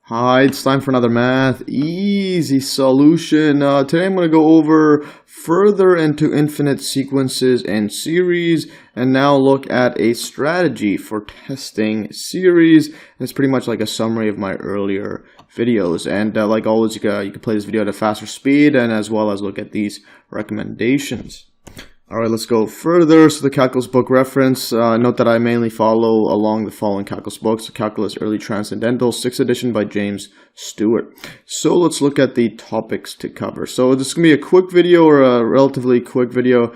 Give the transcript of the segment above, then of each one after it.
Hi, it's time for another math easy solution. Today I'm going to go over further into infinite sequences and series, and now look at a strategy for testing series. And it's pretty much like a summary of my earlier videos. And like always, you can play this video at a faster speed, and as well as look at these recommendations. Alright, let's go further. So the calculus book reference, note that I mainly follow along the following calculus books: Calculus Early Transcendental, 6th edition by James Stewart. So let's look at the topics to cover. So this is going to be a quick video, or a relatively quick video,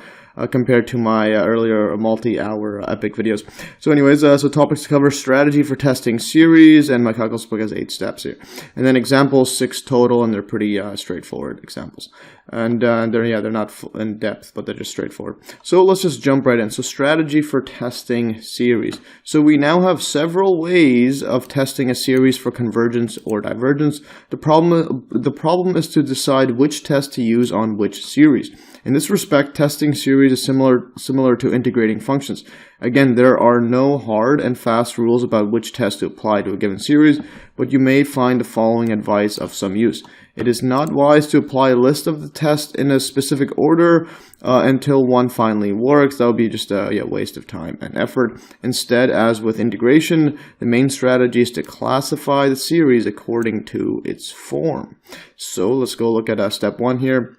compared to my earlier multi-hour epic videos. So anyways, so topics to cover: strategy for testing series, and my calculus book has 8 steps here. And then examples, 6 total, and they're pretty straightforward examples. And they're not in depth, but they're just straightforward. So let's just jump right in. So strategy for testing series. So we now have several ways of testing a series for convergence or divergence. The problem is to decide which test to use on which series. In this respect, testing series is similar to integrating functions. Again, there are no hard and fast rules about which test to apply to a given series, but you may find the following advice of some use. It is not wise to apply a list of the tests in a specific order until one finally works. That would be just a waste of time and effort. Instead, as with integration, the main strategy is to classify the series according to its form. So let's go look at step 1 here.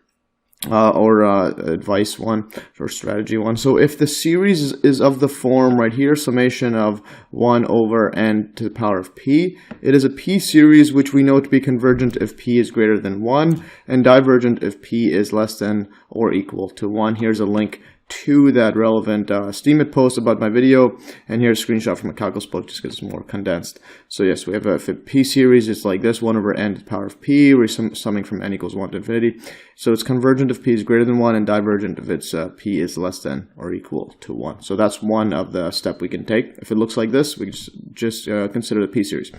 Advice 1 or strategy 1. So if the series is of the form right here, summation of 1 over n to the power of p, it is a p series which we know to be convergent if p is greater than 1, and divergent if p is less than or equal to 1. Here's a link to that relevant Steemit post about my video, and here's a screenshot from a calculus book just because it's more condensed. So yes, we have if a p series is like this: 1 over n to the power of p, we're summing from n equals 1 to infinity. So it's convergent if p is greater than 1, and divergent if it's p is less than or equal to 1. So that's one of the step we can take. If it looks like this, we just consider the p series.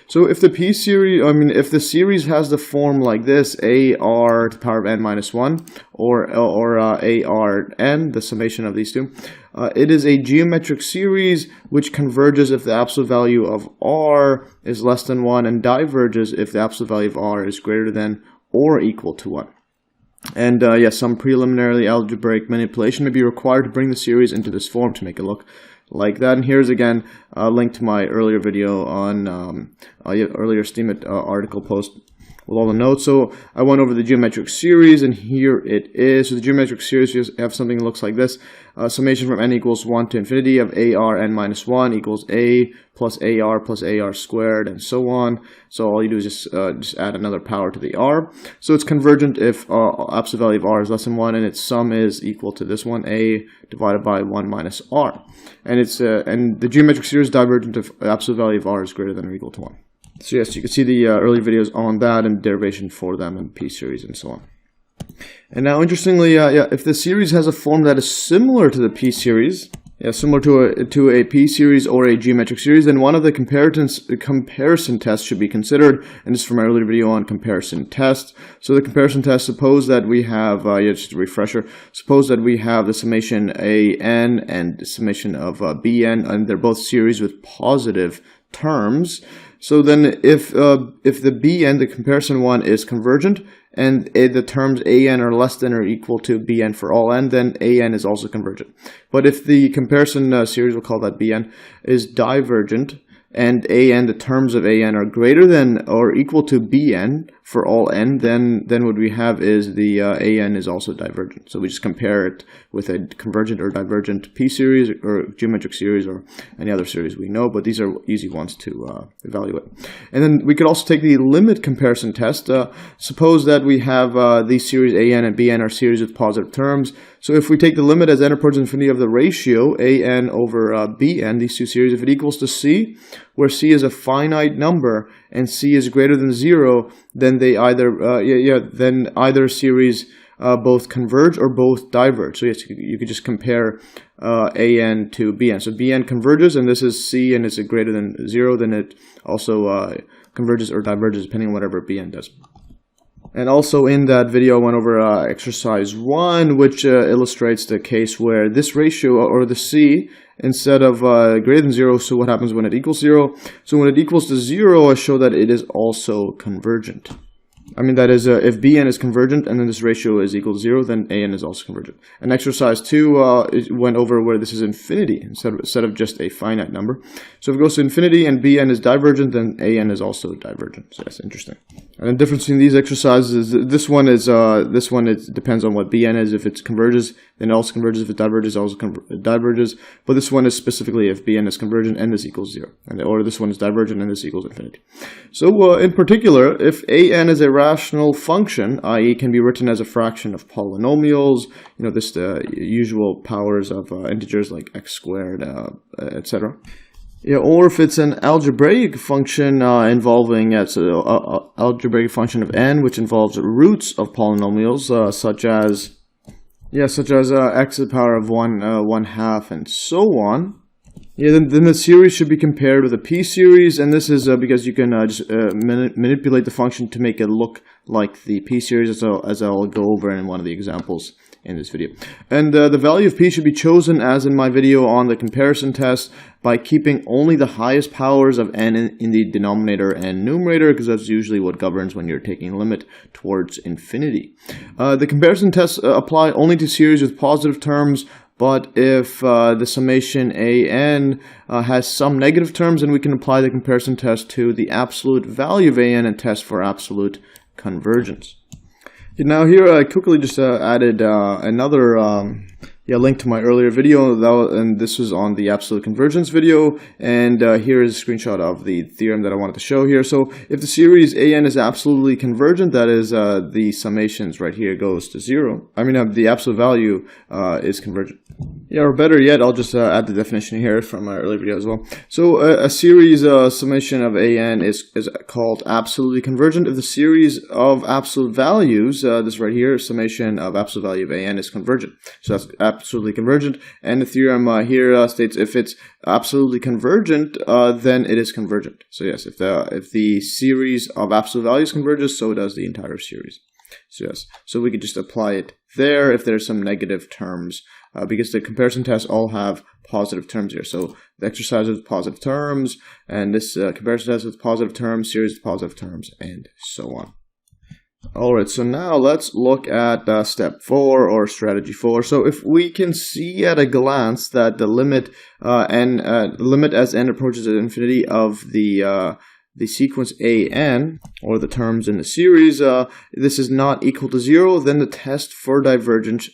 So if the p series, if the series has the form like this: ar to the power of n minus 1, or arn, the summation of these two, it is a geometric series which converges if the absolute value of r is less than 1, and diverges if the absolute value of r is greater than or equal to 1. And yes, some preliminary algebraic manipulation may be required to bring the series into this form to make it look like that. And here's again a link to my earlier video on earlier Steemit article post with all the notes. So I went over the geometric series, and here it is. So the geometric series, you have something that looks like this: summation from n equals 1 to infinity of ar n minus 1 equals a plus ar squared, and so on. So all you do is just add another power to the r. So it's convergent if absolute value of r is less than 1, and its sum is equal to this one: a divided by 1 minus r. And it's and the geometric series is divergent if absolute value of r is greater than or equal to 1. So yes, you can see the earlier videos on that and derivation for them and p series and so on. And now, interestingly, if the series has a form that is similar to the p series, similar to a p series or a geometric series, then one of the comparison tests should be considered. And this is from my earlier video on comparison tests. So the comparison test: suppose that we have, just a refresher, suppose that we have the summation an and the summation of bn, and they're both series with positive terms. So then if the bn, the comparison one, is convergent, and the terms an are less than or equal to bn for all n, then an is also convergent. But if the comparison series, we'll call that bn, is divergent, and the terms of an are greater than or equal to bn for all n, then what we have is the an is also divergent. So we just compare it with a convergent or divergent p series or geometric series or any other series we know, but these are easy ones to evaluate. And then we could also take the limit comparison test. Suppose that we have these series an and bn are series with positive terms. So if we take the limit as n approaches infinity of the ratio an over bn, these two series, if it equals to c, where c is a finite number and c is greater than 0, then they either series both converge or both diverge. So yes, you could just compare an to bn. So bn converges, and this is c, and is it greater than 0, then it also converges or diverges depending on whatever bn does. And also in that video, I went over exercise 1, which illustrates the case where this ratio, or the c, instead of greater than 0. So what happens when it equals 0? So when it equals to 0, I show that it is also convergent. I mean, that is, if Bn is convergent and then this ratio is equal to 0, then An is also convergent. And exercise 2 went over where this is infinity instead of just a finite number. So if it goes to infinity and Bn is divergent, then An is also divergent. So that's interesting. And the difference between these exercises is this one depends on what Bn is. If it converges, then it also converges. If it diverges, it also diverges. But this one is specifically if Bn is convergent and this equals 0. Or this one is divergent and this equals infinity. So in particular, if An is a rational function, i.e. can be written as a fraction of polynomials, you know, this the usual powers of integers like x squared, etc. Yeah, or if it's an algebraic function involving algebraic function of n, which involves roots of polynomials such as x to the power of 1/2 and so on. Yeah, then the series should be compared with a p-series, and this is because you can just manipulate the function to make it look like the p-series, as I'll go over in one of the examples in this video. And the value of p should be chosen, as in my video on the comparison test, by keeping only the highest powers of n in the denominator and numerator, because that's usually what governs when you're taking a limit towards infinity. The comparison tests apply only to series with positive terms, but if the summation an has some negative terms, then we can apply the comparison test to the absolute value of an and test for absolute convergence. Now here I quickly just added another link to my earlier video, and this was on the absolute convergence video, and here is a screenshot of the theorem that I wanted to show here. So if the series an is absolutely convergent, that is the summations right here goes to 0. I mean the absolute value is convergent. Yeah, or better yet, I'll just add the definition here from my earlier video as well. So a series summation of an is called absolutely convergent if the series of absolute values, this right here, summation of absolute value of an is convergent. So that's absolutely convergent, and the theorem here states if it's absolutely convergent, then it is convergent. So yes, if the series of absolute values converges, so does the entire series. So yes, so we could just apply it there if there's some negative terms, because the comparison tests all have positive terms here. So the exercise with positive terms, and this comparison test with positive terms, series with positive terms, and so on. Alright, so now let's look at step 4 or strategy 4. So if we can see at a glance that the limit limit as n approaches infinity of the sequence an, or the terms in the series, this is not equal to 0, then the test for divergence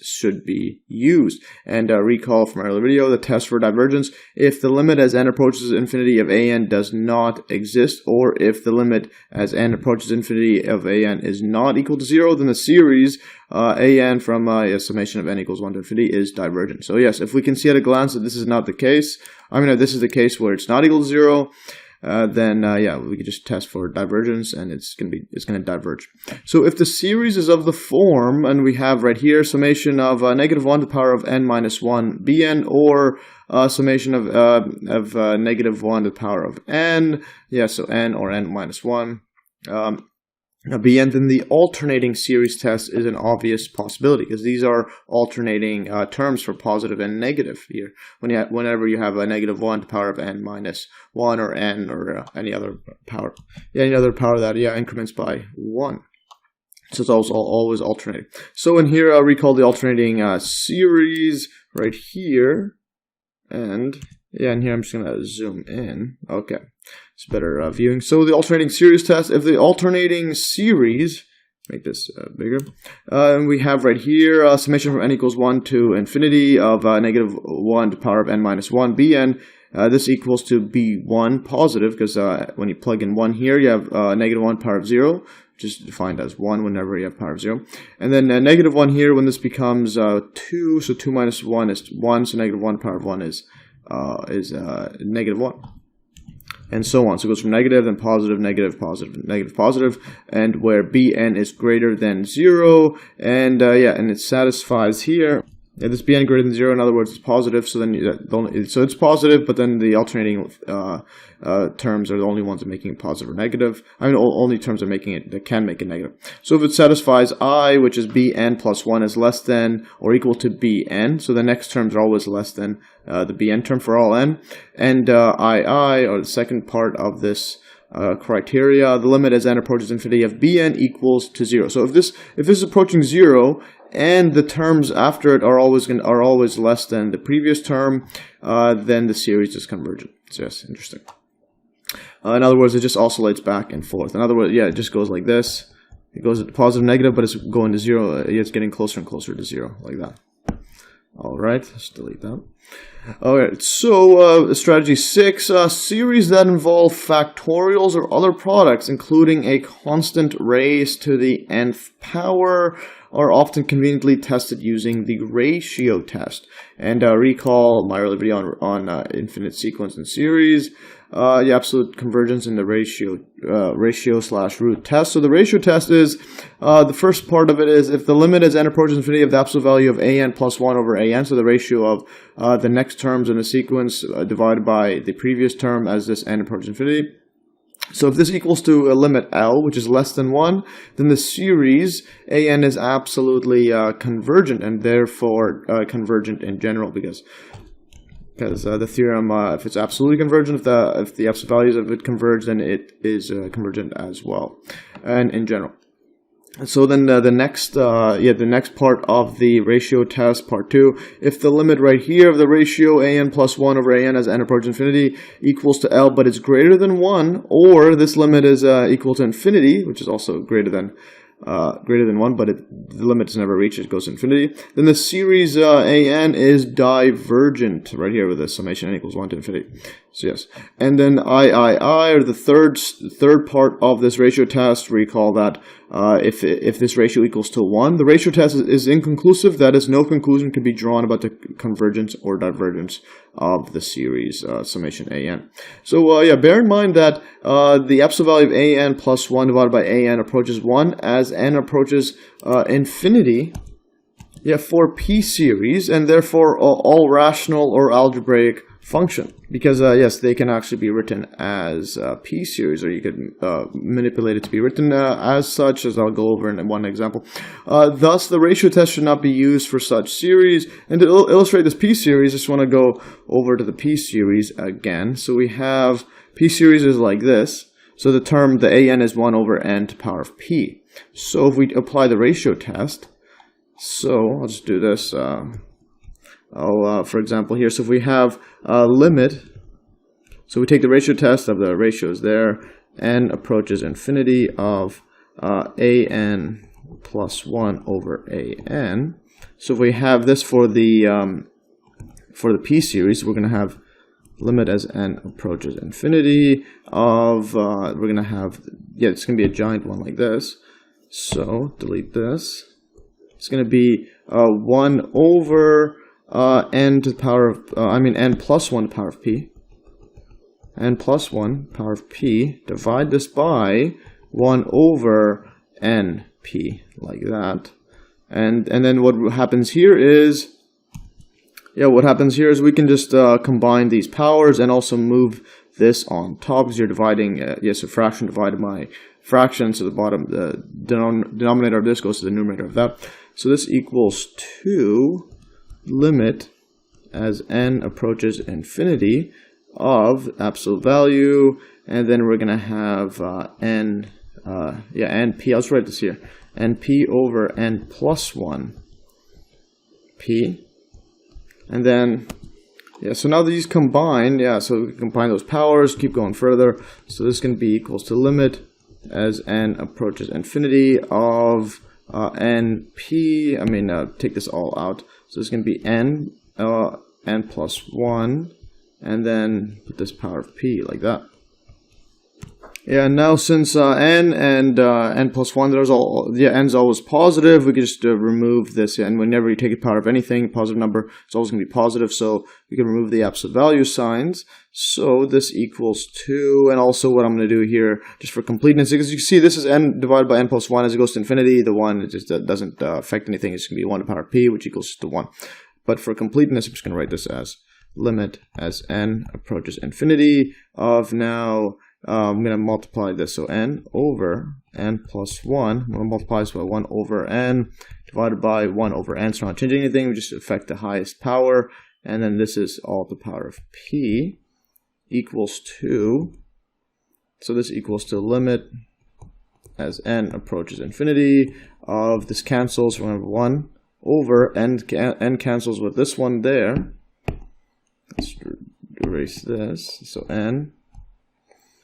should be used. And recall from our earlier video, the test for divergence, if the limit as n approaches infinity of an does not exist, or if the limit as n approaches infinity of an is not equal to 0, then the series an from a summation of n equals 1 to infinity is divergent. So yes, if we can see at a glance that this is not the case, this is the case where it's not equal to 0, then we could just test for divergence, and it's gonna diverge. So if the series is of the form, and we have right here summation of negative 1 to the power of n minus 1 bn, or summation of negative 1 to the power of n, so n or n minus 1. Bn, then the alternating series test is an obvious possibility, because these are alternating terms for positive and negative here. Whenever you have a negative 1 to the power of n minus 1, or n, or any other power, that increments by 1. So it's also always alternating. So in here, I'll recall the alternating series right here, and here I'm just gonna zoom in. Okay. It's better viewing. So the alternating series test, if the alternating series, make this bigger, and we have right here summation from n equals 1 to infinity of negative 1 to the power of n minus 1 bn, this equals to b1 positive, because when you plug in 1 here, you have negative 1 power of 0, which is defined as 1 whenever you have power of 0. And then negative 1 here, when this becomes 2, so 2 minus 1 is 1, so negative 1 power of 1 is negative 1. And so on. So it goes from negative, then positive, negative, positive, negative, positive, and where bn is greater than 0, and and it satisfies here Yeah, this bn greater than 0, in other words, it's positive. So then, so it's positive, but then the alternating terms are the only ones that are making it positive or negative. I mean, only terms that making it that can make it negative. So if it satisfies I, which is bn plus 1, is less than or equal to bn, so the next terms are always less than the bn term for all n, and ii, or the second part of this criteria, the limit as n approaches infinity of bn equals to 0. So if this is approaching 0 and the terms after it are always less than the previous term, then the series is convergent. So yes, interesting. In other words, it just oscillates back and forth. In other words, yeah, it just goes like this. It goes positive, negative, but it's going to 0. It's getting closer and closer to 0, like that. All right, let's delete that. All right, so strategy 6, series that involve factorials or other products, including a constant raised to the nth power, are often conveniently tested using the ratio test. And recall my earlier video on infinite sequence and series. The absolute convergence in the ratio slash root test. So the ratio test is, the first part of it is if the limit as n approaches infinity of the absolute value of an plus 1 over an, so the ratio of the next terms in the sequence divided by the previous term as this n approaches infinity. So if this equals to a limit L, which is less than 1, then the series an is absolutely convergent, and therefore convergent in general, because the theorem, if it's absolutely convergent, if the absolute values of it converge, then it is convergent as well, and in general. So then the next part of the ratio test, part 2, if the limit right here of the ratio an plus 1 over an as n approaches infinity equals to L, but it's greater than 1, or this limit is equal to infinity, which is also greater than 1, but the limit is never reached, it goes to infinity, then the series an is divergent, right here with this summation n equals 1 to infinity. So yes, and then III, or the third part of this ratio test, recall that if this ratio equals to 1, the ratio test is inconclusive. That is, no conclusion can be drawn about the convergence or divergence of the series summation an. So yeah, bear in mind that the absolute value of an plus 1 divided by an approaches 1 as n approaches infinity. Yeah, for p series, and therefore all rational or algebraic function, because yes, they can actually be written as p series, or you could manipulate it to be written as such, as I'll go over in one example. Thus, the ratio test should not be used for such series. And to illustrate this p series, I just want to go over to the p series again. So we have p series is like this. So the term, the an is 1 over n to the power of p. So if we apply the ratio test, so I'll just do this. For example here, so if we have a limit, so we take the ratio test of the ratios there, n approaches infinity of an plus 1 over an. So if we have this for the p series, we're going to have limit as n approaches infinity of, we're going to have, yeah, it's going to be a giant one like this. So delete this. It's going to be 1 over n to the power of, n plus 1 to the power of p. N plus 1 power of p. Divide this by 1 over np, like that. And then what happens here is, we can just combine these powers and also move this on top, because you're dividing, a fraction divided by fraction, so the bottom, the denominator of this goes to the numerator of that. So this equals 2 limit as n approaches infinity of absolute value, and then we're going to have np, let's write this here, np over n plus 1 p, and then, so now these combine, so we can combine those powers, keep going further, so this can be equals to limit as n approaches infinity of np, take this all out, so this is going to be n plus 1, and then put this power of p, like that. Yeah, now since n and n plus 1, n's always positive, we can just remove this, and whenever you take a power of anything, positive number, it's always going to be positive, so we can remove the absolute value signs. So this equals 2, and also what I'm going to do here, just for completeness, because you can see this is n divided by n plus 1 as it goes to infinity. The 1, it just doesn't affect anything. It's going to be 1 to the power of p, which equals to 1. But for completeness, I'm just going to write this as limit as n approaches infinity of now, I'm going to multiply this. So n over n plus 1. I'm going to multiply this by 1 over n divided by 1 over n. So we're not changing anything. We just affect the highest power. And then this is all to the power of p equals to, so this equals to limit as n approaches infinity of, this cancels, remember 1 over n cancels with this one there. Let's erase this. So n.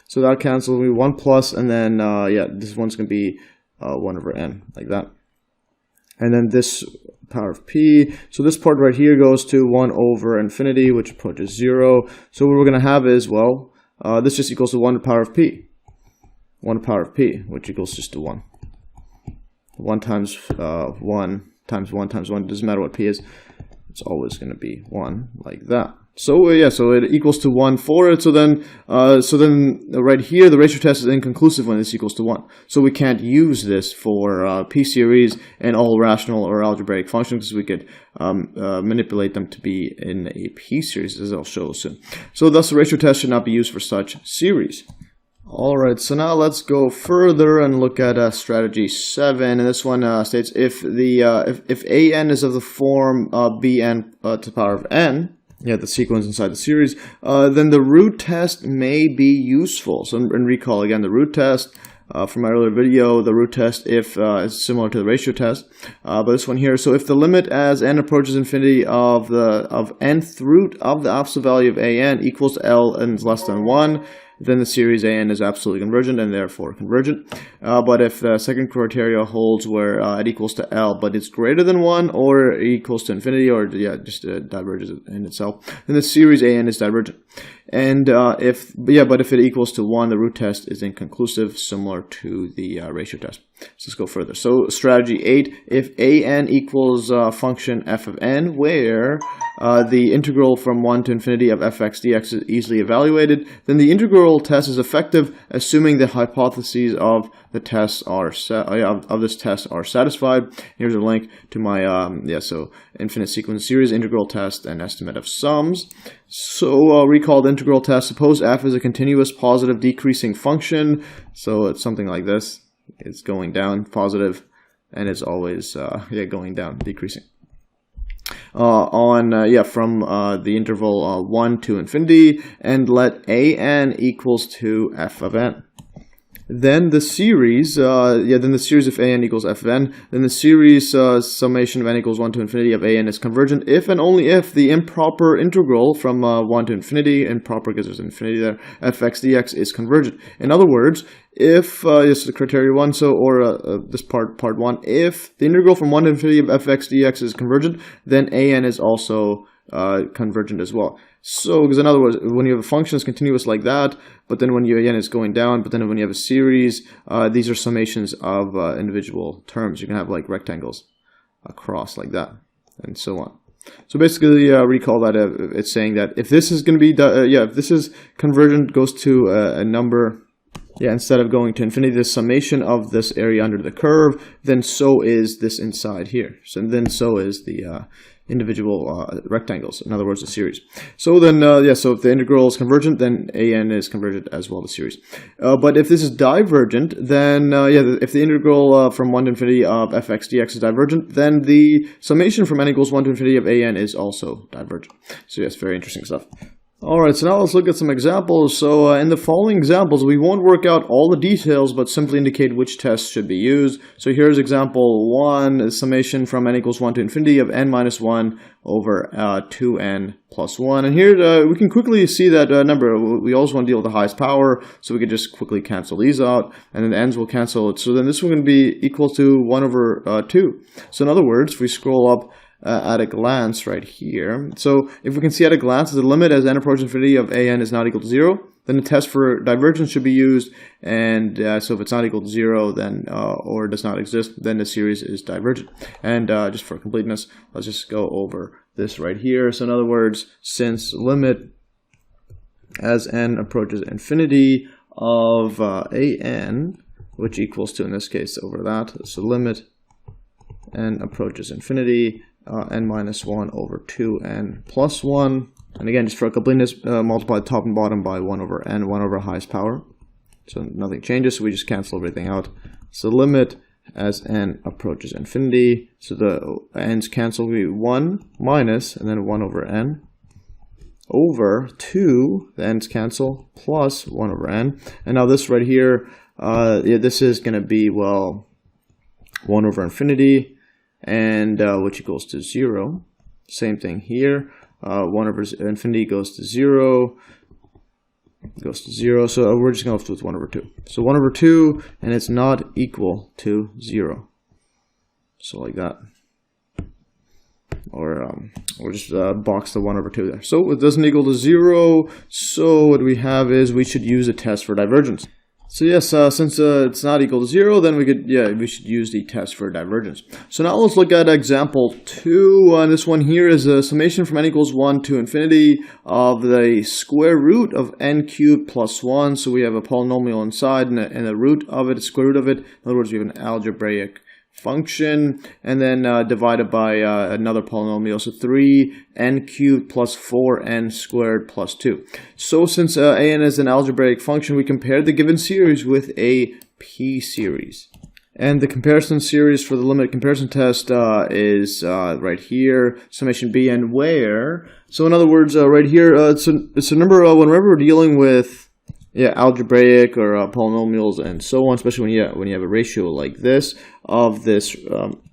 So that cancels with 1 plus, and then yeah, this one's gonna be 1 over n, like that. And then this power of p. So this part right here goes to 1 over infinity, which approaches 0. So what we're gonna have is, well, this just equals to 1 to the power of p. 1 to the power of p, which equals just to 1. 1 times 1 times 1 times 1, doesn't matter what p is, it's always going to be 1, like that. So yeah, so it equals to 1 for it. So then right here, the ratio test is inconclusive when this equals to 1. So we can't use this for p series and all rational or algebraic functions, because we could manipulate them to be in a p series, as I'll show soon. So thus, the ratio test should not be used for such series. Alright, so now let's go further and look at strategy 7, and this one states if an is of the form bn to the power of n, yeah, the sequence inside the series, then the root test may be useful. So, and recall again the root test from my earlier video. The root test is similar to the ratio test, but this one here. So if the limit as n approaches infinity of nth root of the absolute value of an equals to L and is less than 1, then the series an is absolutely convergent and therefore convergent. But if the second criteria holds where it equals to L but it's greater than 1 or equals to infinity, or yeah, just diverges in itself, then the series an is divergent. And but if it equals to 1, the root test is inconclusive, similar to the ratio test. So let's go further. So strategy 8, if an equals function f of n, where the integral from 1 to infinity of fx dx is easily evaluated, then the integral test is effective, assuming the hypotheses of the tests are this test are satisfied. Here's a link to my so infinite sequence series integral test and estimate of sums. So recall the integral test. Suppose f is a continuous positive decreasing function. So it's something like this. It's going down, positive, and it's always going down, decreasing. From the interval 1 to infinity, and let an equals to f of n. Then the series, if an equals f of n, then the series summation of n equals 1 to infinity of an is convergent if and only if the improper integral from 1 to infinity, improper because there's infinity there, fx dx is convergent. In other words, if this is the criteria 1, so this part 1, if the integral from 1 to infinity of fx dx is convergent, then an is also convergent as well. So, because in other words, when you have a function that's continuous like that, but then when again it's going down, but then when you have a series, these are summations of individual terms. You can have like rectangles across like that, and so on. So basically, recall that it's saying that if this is going to be, if this is convergent, goes to a number, instead of going to infinity, the summation of this area under the curve, then so is this inside here. So then so is the individual rectangles, in other words, the series. So then, so if the integral is convergent, then an is convergent as well, the series. But if this is divergent, then, if the integral from 1 to infinity of fx dx is divergent, then the summation from n equals 1 to infinity of an is also divergent. So yes, very interesting stuff. Alright, so now let's look at some examples. So in the following examples, we won't work out all the details, but simply indicate which tests should be used. So here's example 1, summation from n equals 1 to infinity of n minus 1 over 2n plus 1. And here we can quickly see that number, we always want to deal with the highest power, so we could just quickly cancel these out, and then the n's will cancel it. So then this one going to be equal to 1 over 2. So in other words, if we scroll up at a glance right here. So if we can see at a glance, the limit as n approaches infinity of an is not equal to 0, then the test for divergence should be used. And so if it's not equal to 0, then or does not exist, then the series is divergent. And just for completeness, let's just go over this right here. So in other words, since limit as n approaches infinity of an, which equals to, in this case, over that, so limit n approaches infinity, n minus 1 over 2n plus 1. And again, just for completeness, multiply top and bottom by 1 over n, 1 over highest power. So nothing changes, so we just cancel everything out. So limit as n approaches infinity. So the n's cancel, will be 1 minus, and then 1 over n, over 2, the n's cancel, plus 1 over n. And now this right here, this is going to be, well, 1 over infinity, and which equals to 0. Same thing here. 1 over infinity goes to 0. So we're just going to go with 1 over 2. So 1 over 2, and it's not equal to 0. So like that. Or just box the 1 over 2 there. So it doesn't equal to 0. So what we have is we should use a test for divergence. So yes, since it's not equal to 0, then we should use the test for divergence. So now let's look at example 2. This one here is a summation from n equals 1 to infinity of the square root of n cubed plus 1. So we have a polynomial inside, and the root of it, square root of it. In other words, we have an algebraic function, and then divided by another polynomial, so 3n cubed plus 4n squared plus 2. So since an is an algebraic function, we compare the given series with a p-series. And the comparison series for the limit comparison test is right here, summation bn, where, so in other words, right here, it's a number, whenever we're dealing with algebraic or polynomials and so on, especially when you have a ratio like this of this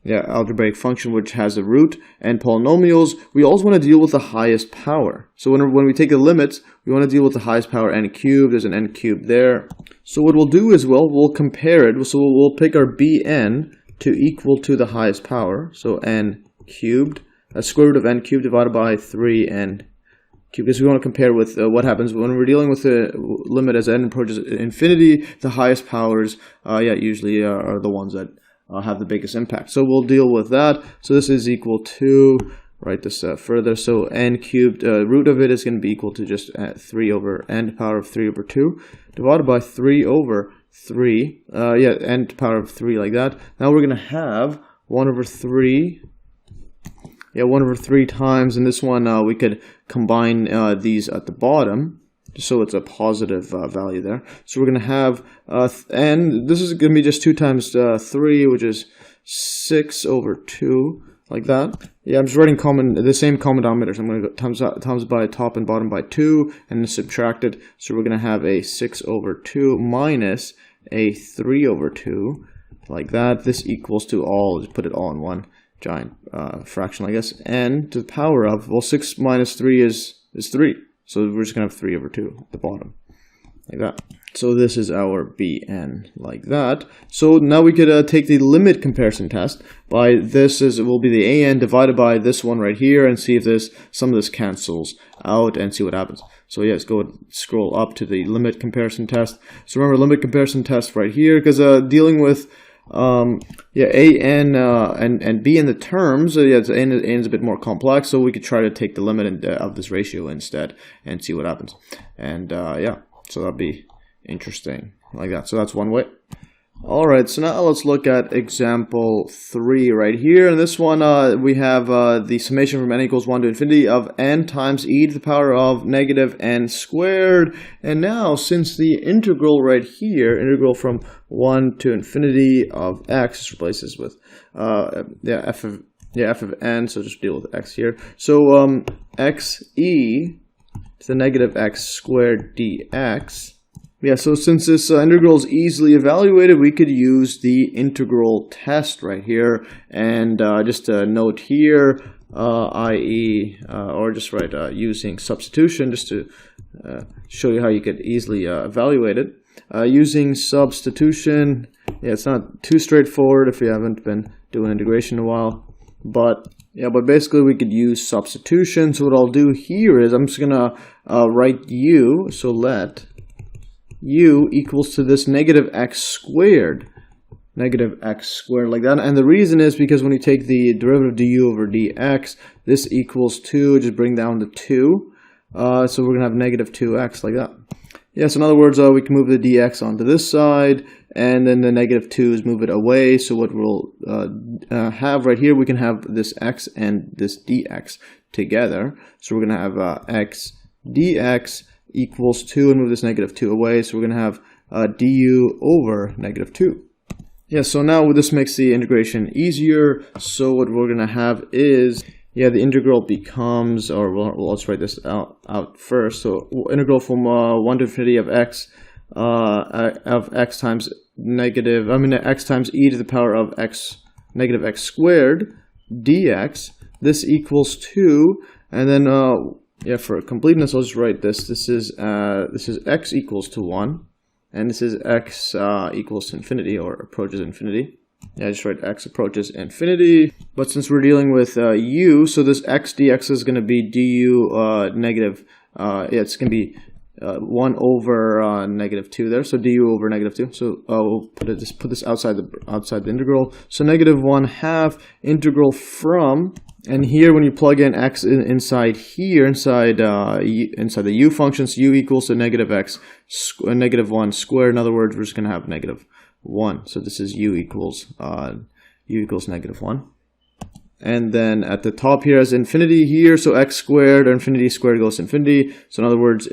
algebraic function which has a root and polynomials, we always want to deal with the highest power. So when we take the limits, we want to deal with the highest power n cubed. There's an n cubed there. So what we'll do is we'll compare it. So we'll pick our bn to equal to the highest power. So n cubed, a square root of n cubed divided by 3n. Because we want to compare with what happens when we're dealing with the limit as n approaches infinity. The highest powers, usually are the ones that have the biggest impact. So we'll deal with that. So this is equal to, write this further. So n cubed, root of it is going to be equal to just 3 over n to the power of 3 over 2 divided by 3 over 3. N to the power of 3 like that. Now we're going to have 1 over 3. 1 over 3 times, and this one we could combine these at the bottom, just so it's a positive value there. So we're going to have, and this is going to be just 2 times 3, which is 6 over 2, like that. I'm just writing the same common denominators. I'm going to go times by top and bottom by 2, and then subtract it. So we're going to have a 6 over 2 minus a 3 over 2, like that. This equals to all, just put it all in one giant fraction, I guess, n to the power of, well, 6 minus 3 is 3. So we're just going to have 3 over 2 at the bottom, like that. So this is our bn, like that. So now we could take the limit comparison test by it will be the an divided by this one right here, and see if some of this cancels out and see what happens. So yes, go and scroll up to the limit comparison test. So remember, limit comparison test right here, because dealing with an and b in the terms, n is a bit more complex, so we could try to take the limit of this ratio instead and see what happens. And so that'd be interesting, like that. So that's one way. Alright, so now let's look at example 3 right here. In this one, we have the summation from n equals 1 to infinity of n times e to the power of negative n squared. And now, since the integral right here, integral from 1 to infinity of x, replaces with f of n, so just deal with x here. So xe to the negative x squared dx. So since this integral is easily evaluated, we could use the integral test right here. And just a note here, i.e., or just write using substitution, just to show you how you could easily evaluate it. Using substitution, it's not too straightforward if you haven't been doing integration in a while. But basically we could use substitution. So what I'll do here is I'm just going to write u, so let u equals to this negative x squared, like that. And the reason is because when you take the derivative du over dx, this equals 2, just bring down the 2. So we're going to have negative 2x, like that. Yeah, so in other words, we can move the dx onto this side, and then the -2's move it away. So what we'll have right here, we can have this x and this dx together. So we're going to have x dx equals 2, and move this -2 away. So we're going to have du over -2. Yeah, so now this makes the integration easier. So what we're going to have is, yeah, the integral becomes, or let's write this out first. So integral from 1 to infinity of x times x times e to the power of x -x squared dx. This equals 2, and then yeah, for completeness, I'll just write this. This is x equals to 1, and this is x equals to infinity, or approaches infinity. Yeah, I just write x approaches infinity. But since we're dealing with u, so this x dx is going to be du yeah, it's going to be 1 over -2 there. So du over -2. So we'll put this outside the integral. So -1/2 integral from, and here when you plug in x inside here, inside the u functions, u equals to -1 squared. In other words, we're just going to have -1. So this is u equals -1. And then at the top here is infinity here, so x squared or infinity squared goes to infinity. So in other words,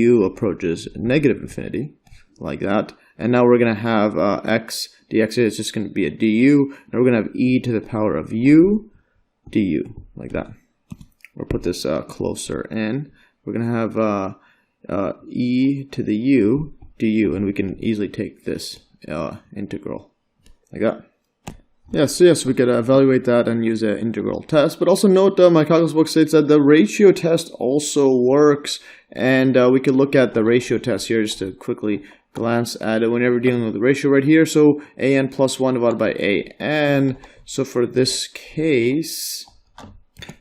u approaches -infinity, like that. And now we're going to have x dx is just going to be a du, and we're going to have e to the power of u du, like that. We'll put this closer in. We're going to have e to the u du, and we can easily take this integral, like that. Yeah, so yes, we could evaluate that and use an integral test. But also note, my calculus book states that the ratio test also works, and we could look at the ratio test here just to quickly glance at it whenever dealing with the ratio right here. So an plus 1 divided by an. So for this case,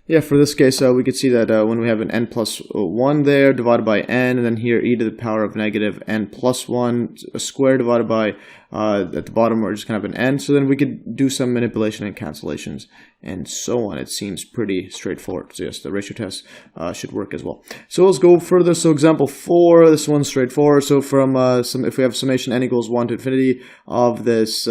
yeah, we could see that when we have an n plus 1 there divided by n, and then here e to the power of -n plus 1 squared divided by, at the bottom we're just going to have an n. So then we could do some manipulation and cancellations and so on. It seems pretty straightforward. So yes, the ratio test should work as well. So let's go further. So example 4, this one's straightforward. So from if we have summation n equals 1 to infinity of this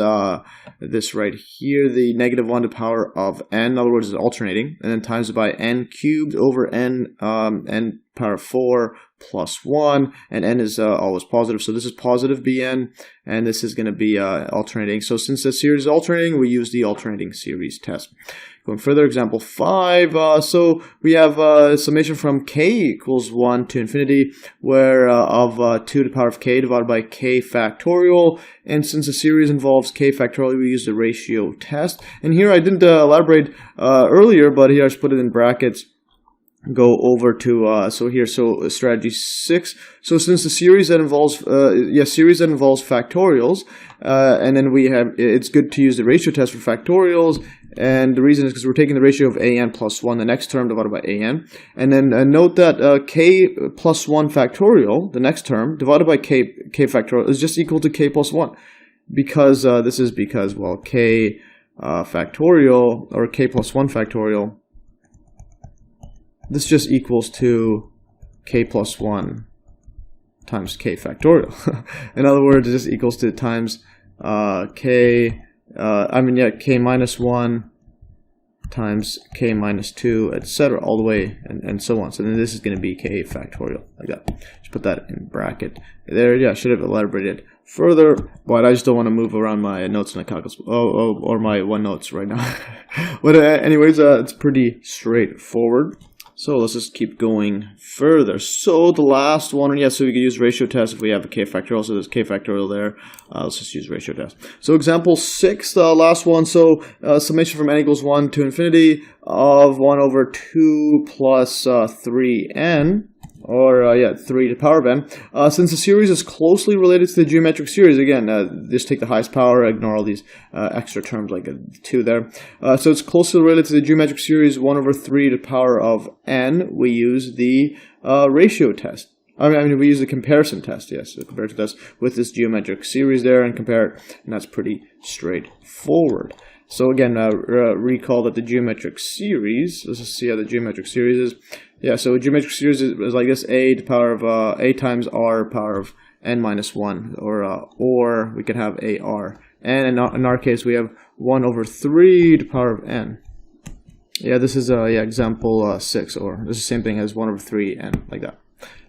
this right here, the -1 to the power of n, in other words, is alternating, and then times it by n cubed over n power of 4 plus 1, and n is always positive, so this is positive bn, and this is going to be alternating. So since the series is alternating, we use the alternating series test. Going further, example 5, so we have summation from k equals 1 to infinity, where of 2 to the power of k divided by k factorial, and since the series involves k factorial, we use the ratio test. And here I didn't elaborate earlier, but here I just put it in brackets. Go over to so strategy 6. So since the series that involves factorials, and then we have, it's good to use the ratio test for factorials, and the reason is because we're taking the ratio of an plus 1, the next term divided by an, and then note that k plus 1 factorial, the next term, divided by k factorial is just equal to k plus 1, because well, k factorial, or k plus 1 factorial, this just equals to k plus 1 times k factorial. In other words, it just equals to times k minus 1 times k minus 2, etc., all the way, and so on. So then this is going to be k factorial, like that. Just put that in bracket there. Yeah, I should have elaborated further, but I just don't want to move around my notes in the calculus, or my OneNotes right now. But anyways, it's pretty straightforward. So let's just keep going further. So the last one, yeah, so we can use ratio test if we have a k factorial. So there's k factorial there. Let's just use ratio test. So example 6, the last one. So summation from n equals 1 to infinity of 1 over 2 plus 3n. Or 3 to the power of n. Since the series is closely related to the geometric series, again, just take the highest power, ignore all these extra terms like 2 there. So it's closely related to the geometric series 1 over 3 to the power of n. We use the ratio test. I mean, we use the comparison test, yes, the comparison test with this geometric series there and compare it, and that's pretty straightforward. So again, recall that the geometric series, let's just see how the geometric series is. Yeah, so a geometric series is like this: a to the power of a times r power of n minus 1, or we could have ar. And in our case, we have 1 over 3 to the power of n. Yeah, this is example 6, or this is the same thing as 1 over 3 n, like that.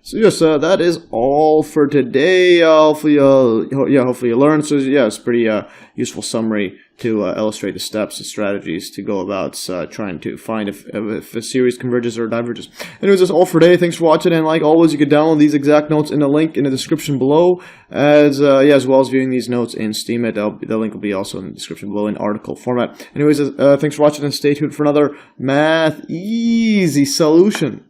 So yes, that is all for today. Hopefully you learned. So yeah, it's a pretty useful summary to illustrate the steps and strategies to go about trying to find if a series converges or diverges. Anyways, that's all for today. Thanks for watching, and like always, you can download these exact notes in the link in the description below, as well as viewing these notes in Steemit. The link will be also in the description below in article format. Anyways, thanks for watching, and stay tuned for another Math Easy solution.